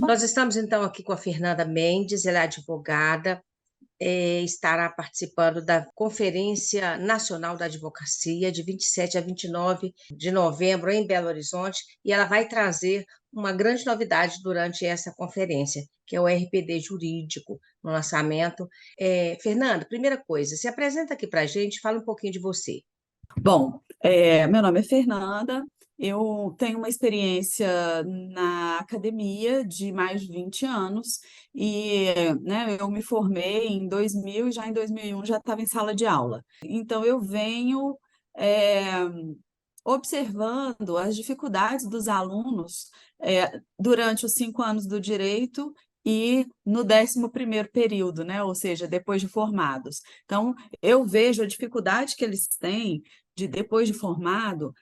Nós estamos então aqui com a Fernanda Mendes, ela é advogada, estará participando da Conferência Nacional da Advocacia, de 27 a 29 de novembro, em Belo Horizonte, e ela vai trazer uma grande novidade durante essa conferência, que é o RPD jurídico no lançamento. Fernanda, primeira coisa, se apresenta aqui para a gente, fala um pouquinho de você. Bom, meu nome é Fernanda, eu tenho uma experiência na academia de mais de 20 anos e, né, eu me formei em 2000 e já em 2001 já estava em sala de aula. Então, eu venho é, observando as dificuldades dos alunos durante os 5 anos do direito e no 11º período, né, ou seja, depois de formados. Então, eu vejo a dificuldade que eles têm de, depois de formado,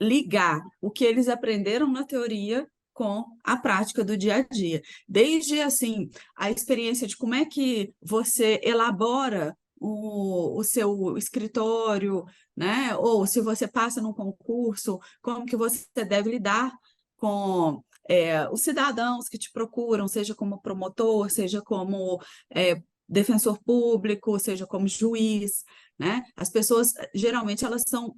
ligar o que eles aprenderam na teoria com a prática do dia a dia. Desde, assim, a experiência de como é que você elabora o seu escritório, né? Ou se você passa num concurso, como que você deve lidar com os cidadãos que te procuram, seja como promotor, seja como defensor público, seja como juiz, né? As pessoas, geralmente, elas são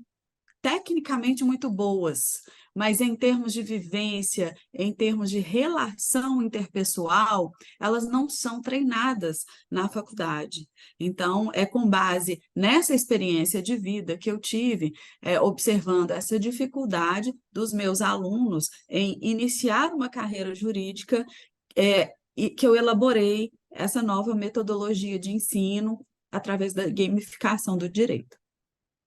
tecnicamente muito boas, mas em termos de vivência, em termos de relação interpessoal, elas não são treinadas na faculdade. Então, é com base nessa experiência de vida que eu tive, observando essa dificuldade dos meus alunos em iniciar uma carreira jurídica, e que eu elaborei essa nova metodologia de ensino através da gamificação do direito.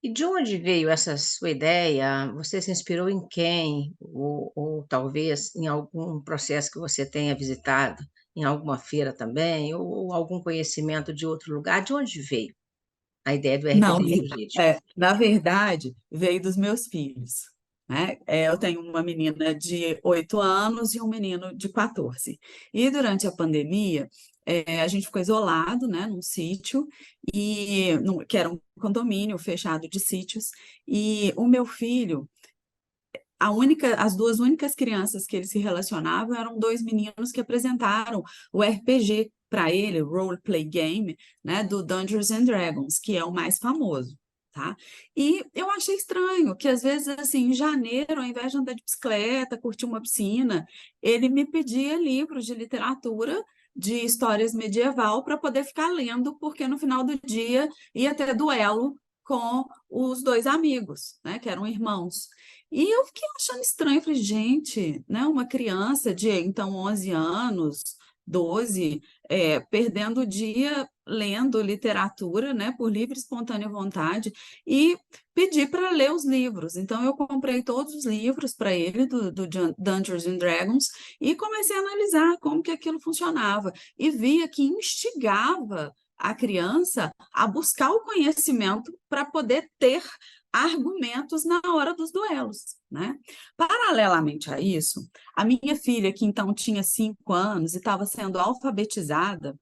E de onde veio essa sua ideia? Você se inspirou em quem? Ou talvez em algum processo que você tenha visitado, em alguma feira também, ou algum conhecimento de outro lugar? De onde veio a ideia do Não, RPD jurídico? na verdade, veio dos meus filhos, né? Eu tenho uma menina de 8 anos e um menino de 14. E durante a pandemia, a gente ficou isolado, né, num sítio, que era um condomínio fechado de sítios, e o meu filho, as duas únicas crianças que ele se relacionava eram dois meninos que apresentaram o RPG para ele, o Role Play Game, né, do Dungeons and Dragons, que é o mais famoso. Tá? E eu achei estranho que, às vezes, assim, em janeiro, ao invés de andar de bicicleta, curtir uma piscina, ele me pedia livros de literatura de histórias medieval para poder ficar lendo, porque no final do dia ia ter duelo com os dois amigos, né, que eram irmãos. E eu fiquei achando estranho, falei, gente, né, uma criança de então 11 anos, 12, perdendo o dia lendo literatura, né, por livre e espontânea vontade, e pedi para ler os livros. Então, eu comprei todos os livros para ele, do Dungeons and Dragons, e comecei a analisar como que aquilo funcionava. E via que instigava a criança a buscar o conhecimento para poder ter argumentos na hora dos duelos, né? Paralelamente a isso, a minha filha, que então tinha 5 anos e estava sendo alfabetizada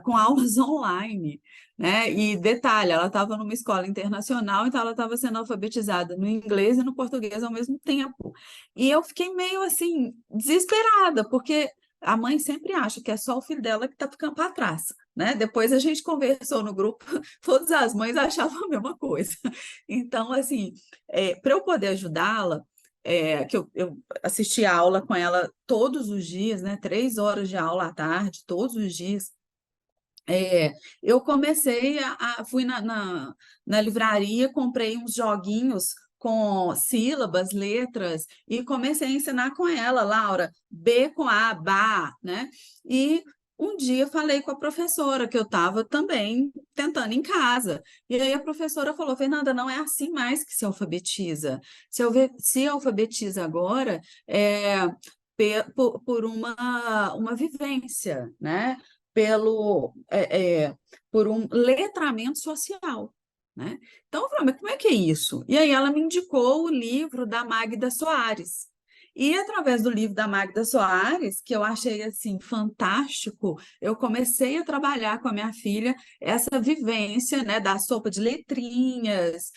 com aulas online, né? E detalhe, ela estava numa escola internacional, então ela estava sendo alfabetizada no inglês e no português ao mesmo tempo. E eu fiquei meio assim, desesperada, porque a mãe sempre acha que é só o filho dela que está ficando para trás, né? Depois a gente conversou no grupo, todas as mães achavam a mesma coisa. Então, assim, para eu poder ajudá-la, que eu assisti a aula com ela todos os dias, né? 3 horas de aula à tarde, todos os dias. Eu comecei fui na livraria, comprei uns joguinhos com sílabas, letras, e comecei a ensinar com ela, Laura, B com A, ba, né? E um dia falei com a professora, que eu estava também tentando em casa. E aí a professora falou, Fernanda, não é assim mais que se alfabetiza. Se alfabetiza agora por uma vivência, né? Por um letramento social, né? Então, eu falei, mas como é que é isso? E aí ela me indicou o livro da Magda Soares. E através do livro da Magda Soares, que eu achei assim fantástico, eu comecei a trabalhar com a minha filha essa vivência, né, da sopa de letrinhas,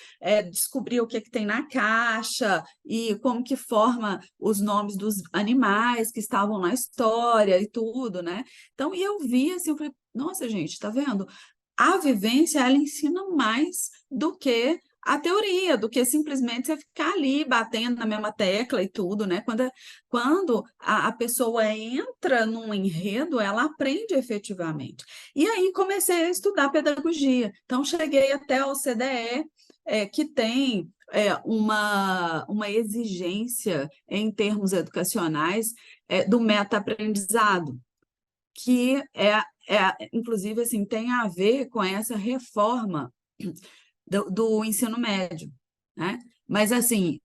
descobrir o que que tem na caixa e como que forma os nomes dos animais que estavam na história e tudo, né? Então, e eu vi assim, eu falei, nossa, gente, tá vendo? A vivência, ela ensina mais do que a teoria, do que simplesmente você ficar ali batendo na mesma tecla e tudo, né? Quando a pessoa entra num enredo, ela aprende efetivamente. E aí comecei a estudar pedagogia. Então, cheguei até o CDE, que tem uma exigência em termos educacionais do meta-aprendizado, que inclusive, assim, tem a ver com essa reforma do ensino médio, né? Mas, assim,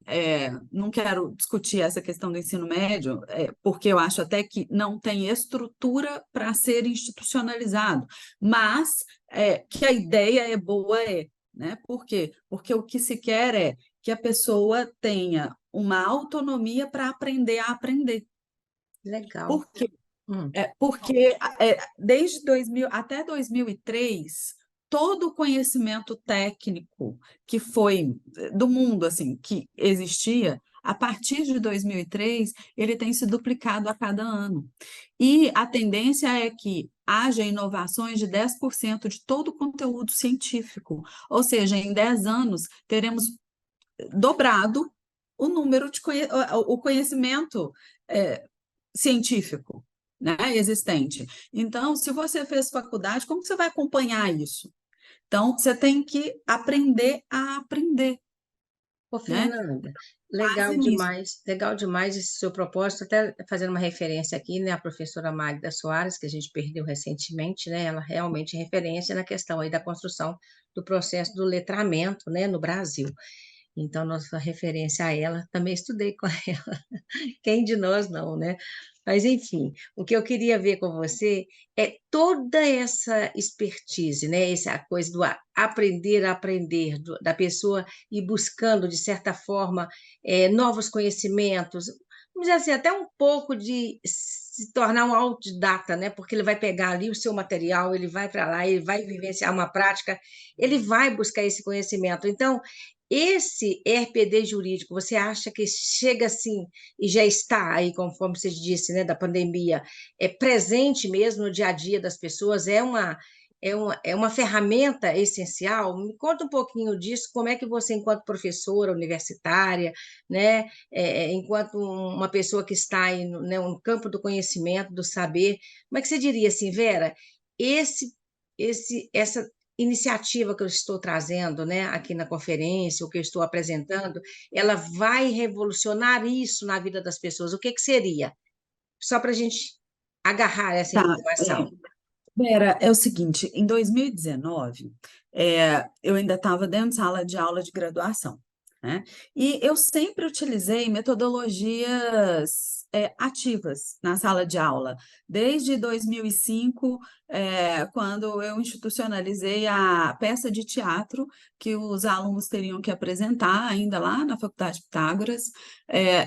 não quero discutir essa questão do ensino médio, porque eu acho até que não tem estrutura para ser institucionalizado, mas que a ideia é boa, né? Por quê? Porque o que se quer é que a pessoa tenha uma autonomia para aprender a aprender. Legal. Por quê? Hum, Porque desde 2000 até 2003, todo o conhecimento técnico que foi do mundo assim que existia, a partir de 2003, ele tem se duplicado a cada ano. E a tendência é que haja inovações de 10% de todo o conteúdo científico. Ou seja, em 10 anos, teremos dobrado o número de o conhecimento científico, né, existente. Então, se você fez faculdade, como que você vai acompanhar isso? Então, você tem que aprender a aprender, Ô, né? Fernanda, Base nisso. legal demais esse seu propósito, até fazendo uma referência aqui, né, a professora Magda Soares, que a gente perdeu recentemente, né, ela realmente é referência na questão aí da construção do processo do letramento, né, no Brasil. Então, nossa referência a ela, também estudei com ela. Quem de nós não, né? Mas, enfim, o que eu queria ver com você é toda essa expertise, né? Essa coisa do aprender a aprender, da pessoa ir buscando, de certa forma, novos conhecimentos, vamos dizer assim, até um pouco de se tornar um autodidata, né? Porque ele vai pegar ali o seu material, ele vai para lá, ele vai vivenciar uma prática, ele vai buscar esse conhecimento. Então, esse RPD jurídico, você acha que chega assim e já está aí, conforme você disse, né, da pandemia, é presente mesmo no dia a dia das pessoas, é uma ferramenta essencial? Me conta um pouquinho disso, como é que você, enquanto professora universitária, né, enquanto uma pessoa que está aí no, né, no campo do conhecimento, do saber, como é que você diria assim, Vera, essa iniciativa que eu estou trazendo, né, aqui na conferência, o que eu estou apresentando, ela vai revolucionar isso na vida das pessoas. O que que seria? Só para a gente agarrar essa Tá. informação. Vera, é o seguinte, em 2019, eu ainda estava dentro de sala de aula de graduação, né? E eu sempre utilizei metodologias ativas na sala de aula, desde 2005, quando eu institucionalizei a peça de teatro que os alunos teriam que apresentar ainda lá na Faculdade de Pitágoras,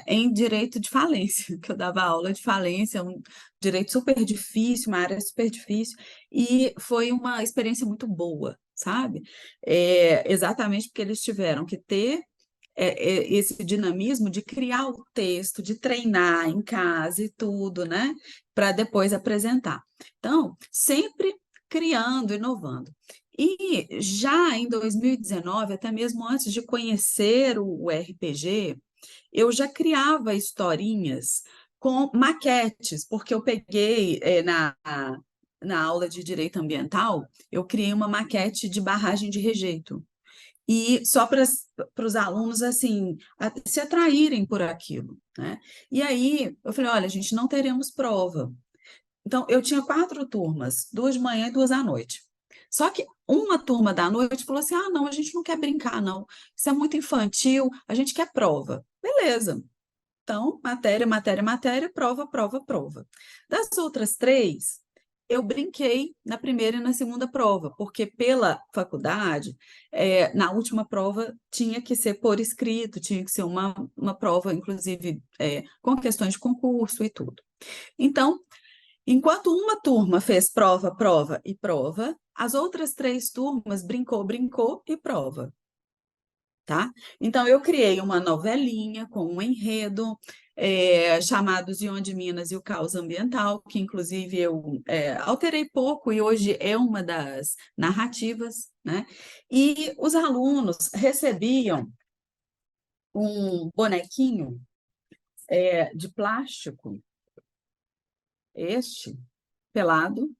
em direito de falência, que eu dava aula de falência, um direito super difícil, uma área super difícil, e foi uma experiência muito boa, sabe? Exatamente porque eles tiveram que ter esse dinamismo de criar o texto, de treinar em casa e tudo, né? Para depois apresentar. Então, sempre criando, inovando. E já em 2019, até mesmo antes de conhecer o RPG, eu já criava historinhas com maquetes, porque eu peguei na aula de direito ambiental, eu criei uma maquete de barragem de rejeito. E só para os alunos, assim, se atraírem por aquilo, né? E aí, eu falei, olha, gente, não teremos prova. Então, eu tinha 4 turmas, 2 de manhã e 2 à noite. Só que uma turma da noite falou assim, ah, não, a gente não quer brincar, não. Isso é muito infantil, a gente quer prova. Beleza. Então, matéria, matéria, matéria, prova, prova, prova. Das outras 3, eu brinquei na primeira e na segunda prova, porque pela faculdade, na última prova tinha que ser por escrito, tinha que ser uma prova, inclusive, com questões de concurso e tudo. Então, enquanto uma turma fez prova, prova e prova, as outras 3 turmas brincou, brincou e prova. Tá? Então, eu criei uma novelinha com um enredo chamado Zion de Minas e o Caos Ambiental, que inclusive eu alterei pouco e hoje é uma das narrativas, né? E os alunos recebiam um bonequinho de plástico, pelado,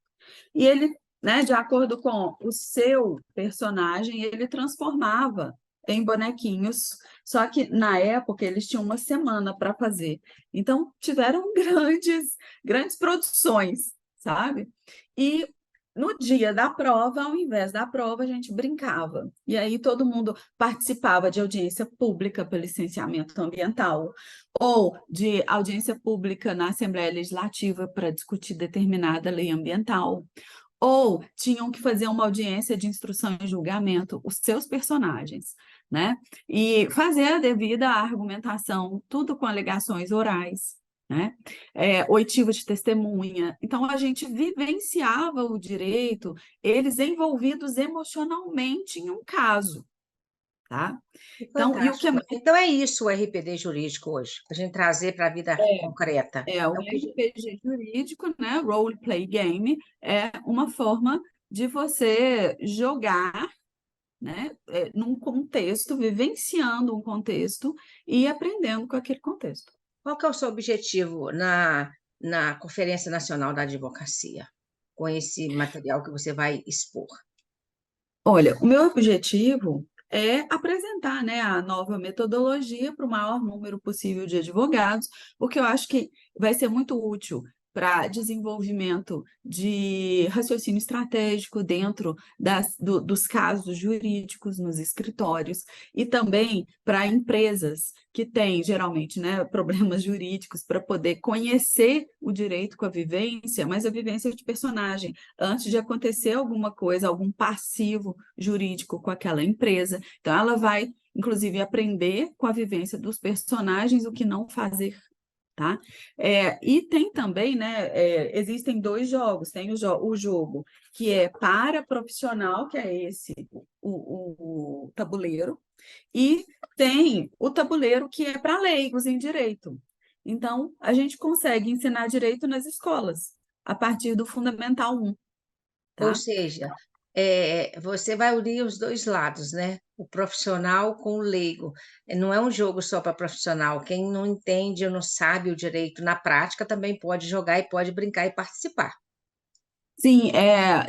e ele, né, de acordo com o seu personagem, ele transformava em bonequinhos, só que na época eles tinham uma semana para fazer. Então tiveram grandes produções, sabe? E no dia da prova, ao invés da prova, a gente brincava. E aí todo mundo participava de audiência pública para licenciamento ambiental, ou de audiência pública na Assembleia Legislativa para discutir determinada lei ambiental, ou tinham que fazer uma audiência de instrução e julgamento, os seus personagens, né? E fazer a devida argumentação, tudo com alegações orais, né? Oitiva de testemunha. Então, a gente vivenciava o direito, eles envolvidos emocionalmente em um caso, tá? Então, e o que é Fantástico. Então é isso o RPD jurídico hoje, para a gente trazer para a vida concreta. o É o que RPG jurídico, né? Role play game é uma forma de você jogar, né, num contexto, vivenciando um contexto e aprendendo com aquele contexto. Qual que é o seu objetivo na Conferência Nacional da Advocacia, com esse material que você vai expor? Olha, o meu objetivo é apresentar, né, a nova metodologia para o maior número possível de advogados, porque eu acho que vai ser muito útil para desenvolvimento de raciocínio estratégico dentro dos casos jurídicos nos escritórios e também para empresas que têm, geralmente, né, problemas jurídicos para poder conhecer o direito com a vivência, mas a vivência de personagem, antes de acontecer alguma coisa, algum passivo jurídico com aquela empresa. Então, ela vai, inclusive, aprender com a vivência dos personagens o que não fazer. Tá? E tem também, né? Existem 2 jogos. Tem o jogo que é para profissional, que é esse, o tabuleiro, e tem o tabuleiro que é para leigos em direito. Então, a gente consegue ensinar direito nas escolas, a partir do Fundamental 1, Ou tá? seja, você vai unir os dois lados, né? O profissional com o leigo. Não é um jogo só para profissional. Quem não entende ou não sabe o direito na prática também pode jogar e pode brincar e participar. Sim,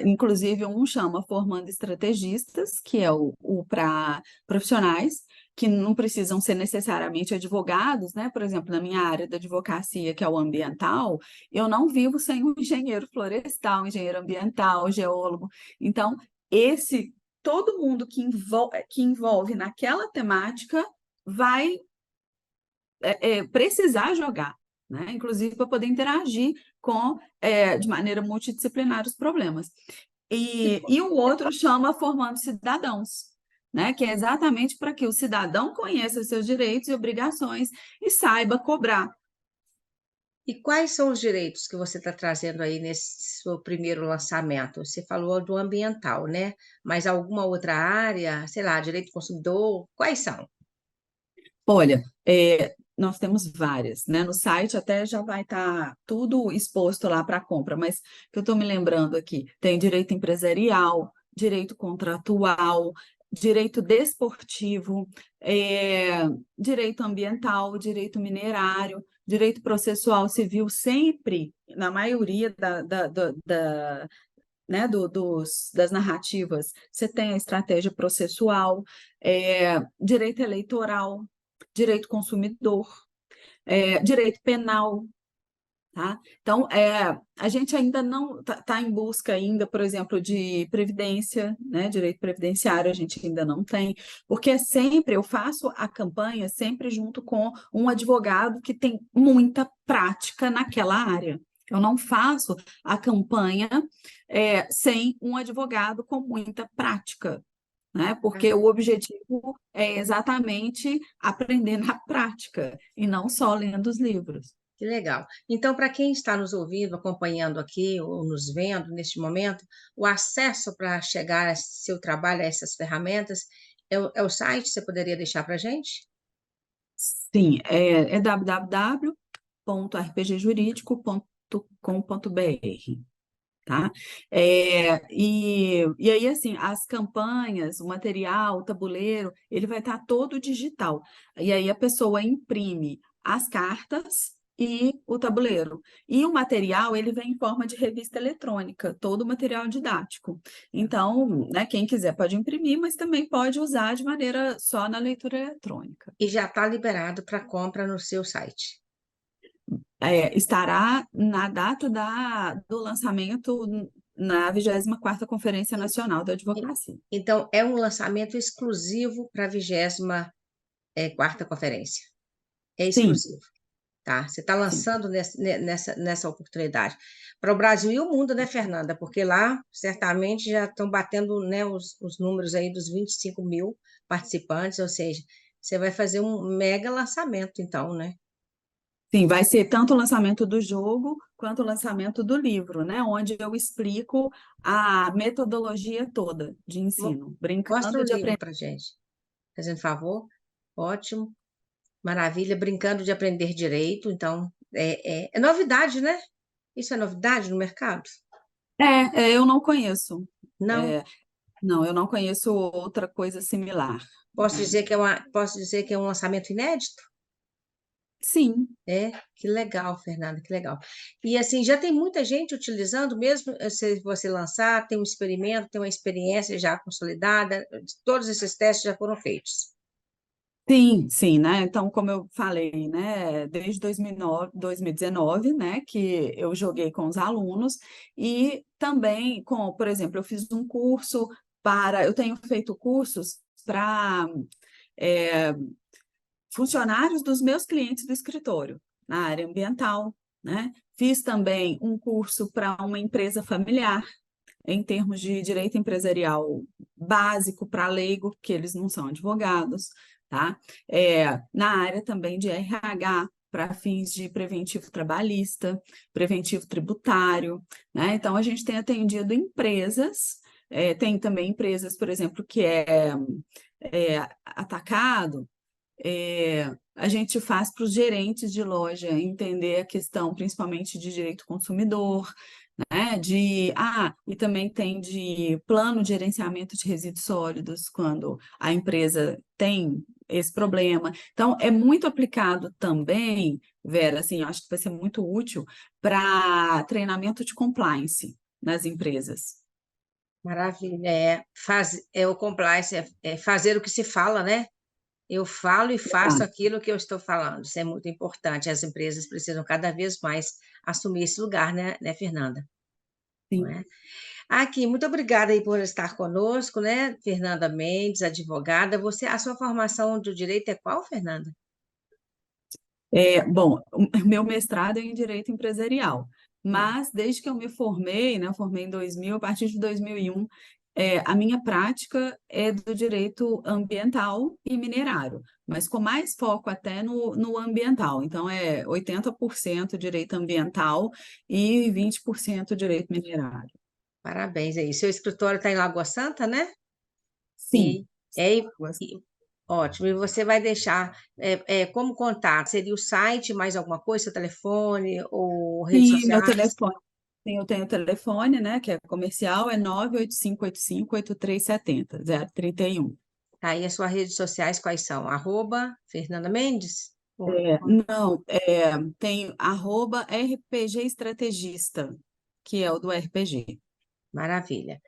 inclusive um chama Formando Estrategistas, que é o para profissionais, que não precisam ser necessariamente advogados, né? Por exemplo, na minha área da advocacia, que é o ambiental, eu não vivo sem um engenheiro florestal, um engenheiro ambiental, geólogo. Então, todo mundo que envolve naquela temática vai precisar jogar, né? Inclusive para poder interagir de maneira multidisciplinar os problemas. E o outro chama Formando Cidadãos, né? Que é exatamente para que o cidadão conheça seus direitos e obrigações e saiba cobrar. E quais são os direitos que você está trazendo aí nesse seu primeiro lançamento? Você falou do ambiental, né? Mas alguma outra área, sei lá, direito do consumidor, quais são? Olha, nós temos várias, né? No site até já vai estar tudo exposto lá para compra, mas que eu estou me lembrando aqui, tem direito empresarial, direito contratual, direito desportivo, direito ambiental, direito minerário, direito processual civil, sempre, na maioria né, das narrativas, você tem a estratégia processual, direito eleitoral, direito consumidor, direito penal, tá? Então, a gente ainda não está em busca ainda, por exemplo, de previdência, né? Direito previdenciário a gente ainda não tem, porque eu faço a campanha sempre junto com um advogado que tem muita prática naquela área. Eu não faço a campanha sem um advogado com muita prática, né? Porque o objetivo é exatamente aprender na prática e não só lendo os livros. Que legal. Então, para quem está nos ouvindo, acompanhando aqui ou nos vendo neste momento, o acesso para chegar a seu trabalho, a essas ferramentas, é o site, você poderia deixar para a gente? Sim, é www.rpgjuridico.com.br, tá? E aí, assim, as campanhas, o material, o tabuleiro, ele vai estar todo digital. E aí a pessoa imprime as cartas e o tabuleiro. E o material, ele vem em forma de revista eletrônica, todo o material didático. Então, né, quem quiser pode imprimir, mas também pode usar de maneira só na leitura eletrônica. E já está liberado para compra no seu site. Estará na data do lançamento na 24ª Conferência Nacional da E- Advocacia. Então, é um lançamento exclusivo para a 24ª conferência. É Sim, exclusivo, tá? Você está sim. lançando nessa oportunidade para o Brasil e o mundo, né, Fernanda? Porque lá, certamente, já estão batendo, né, os números aí dos 25 mil participantes, ou seja, você vai fazer um mega lançamento, então, né? Sim, vai ser tanto o lançamento do jogo quanto o lançamento do livro, né? Onde eu explico a metodologia toda de Mo- ensino, Mostra brincando o de livro aprender. para gente, fazendo favor. Ótimo, maravilha, brincando de aprender direito, então, é novidade, né? Isso é novidade no mercado? Eu não conheço. Não. É, não, eu não conheço outra coisa similar. Né? Posso dizer que é um lançamento inédito? Sim, É, que legal, Fernanda, que legal. E assim, já tem muita gente utilizando, mesmo se você lançar, tem um experimento, tem uma experiência já consolidada, todos esses testes já foram feitos. sim, sim, né? Então, como eu falei, né, desde 2009, 2019, né, que eu joguei com os alunos e também com, por exemplo, eu fiz um curso eu tenho feito cursos para funcionários dos meus clientes do escritório, na área ambiental, né? Fiz também um curso para uma empresa familiar, em termos de direito empresarial básico para leigo, que eles não são advogados, tá? Na área também de RH, para fins de preventivo trabalhista, preventivo tributário, né? Então, a gente tem atendido empresas, tem também empresas, por exemplo, que atacado, a gente faz para os gerentes de loja entender a questão, principalmente de direito consumidor, né? E também tem de plano de gerenciamento de resíduos sólidos, quando a empresa tem esse problema. Então, é muito aplicado também, Vera, assim, eu acho que vai ser muito útil para treinamento de compliance nas empresas. Maravilha. O compliance, é fazer o que se fala, né? Eu falo e faço Exato. aquilo que eu estou falando. Isso é muito importante. As empresas precisam cada vez mais assumir esse lugar, né, Fernanda? Não Sim. é? Aqui, muito obrigada aí por estar conosco, né? Fernanda Mendes, advogada. A sua formação de direito é qual, Fernanda? Bom, o meu mestrado é em Direito Empresarial, Hum. mas desde que eu me formei, né, eu formei em 2000, a partir de 2001, a minha prática é do direito ambiental e minerário, mas com mais foco até no ambiental. Então, é 80% direito ambiental e 20% direito minerário. Parabéns aí. Seu escritório está em Lagoa Santa, né? E, Sim. é, ótimo. E você vai deixar como contato? Seria o site, mais alguma coisa, seu telefone ou redes Sim, meu sociais? telefone. Sim, eu tenho o telefone, né, que é comercial, é 98585-8370, 031. Tá aí as suas redes sociais, quais são? Fernanda Mendes? Não, tem @RPG Estrategista, que é o do RPG. Maravilha.